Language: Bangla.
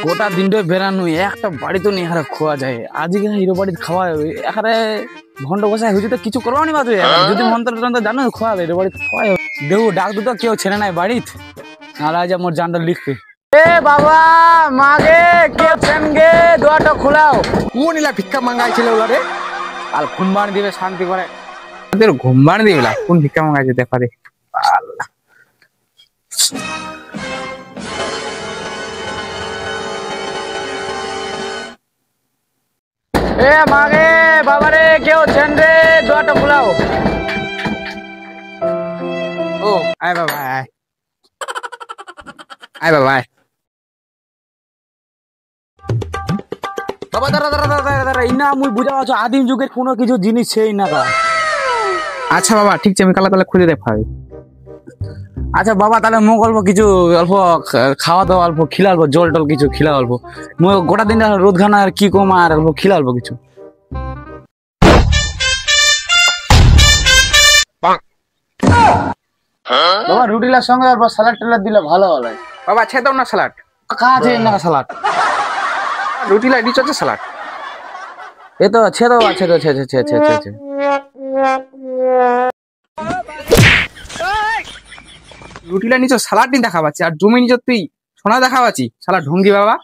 গোটা দিনটা বেড়ানো একটা বাড়ি তো নিয়ে হারে খোয়া যায় আজকে হিরো বাড়ি খাওয়া যাবে এখানে ঘন্টা বসায় হয়েছে তো কিছু করবো নি বাজবে যদি মন্ত্র টন্ত্র জানো খোয়া যাবে হিরো বাড়ি খাওয়া যাবে দেখো ডাক দুটো কেউ ছেড়ে নাই বাড়িতে আর আজ আমার জানটা লিখবে এ বাবা মাগে কে ফ্যান গে দোয়াটা খোলাও কোন ইলা ভিক্ষা মাঙ্গাইছিল ওলা রে আর ঘুমবান দিবে শান্তি করে তোর ঘুমবান দিবিলা কোন ভিক্ষা মাঙ্গাইছে দেখা রে আল্লাহ এ মাগে বাবারে কেউ ছেন রে দোয়াটা খোলাও ও আয় বাবা আয় আয় বাবা আয় বাবা দাঁড়া দাঁড়া দাঁড়া দাঁড়া ইনা মুই বুঝা পাচ্ছ আদিম যুগের কোনো কিছু জিনিস সেই না কা আচ্ছা বাবা ঠিক আছে আমি কালা তাহলে খুঁজে দেখাবি আচ্ছা বাবা তাহলে মোক অল্প কিছু অল্প খাওয়া দাওয়া অল্প খিলা অল্প জল টল কিছু খিলা অল্প মই গোটা দিন রোদ খানা আর কি কম আর অল্প খিলা অল্প কিছু বাবা রুটিলার সঙ্গে অল্প স্যালাড ট্যালাড দিলে ভালো হয় বাবা ছে দাও না স্যালাড কা আছে না স্যালাড রুটি লাই দিছ স্যালাড এ তো ছেদো আছে তো ছে ছে ছে ছে ছে রুটি লাই নিচ স্যালাড নি দেখা পাচ্ছি আর জমি নিচ তুই সোনা দেখা পাচ্ছি শালা ঢঙ্গি বাবা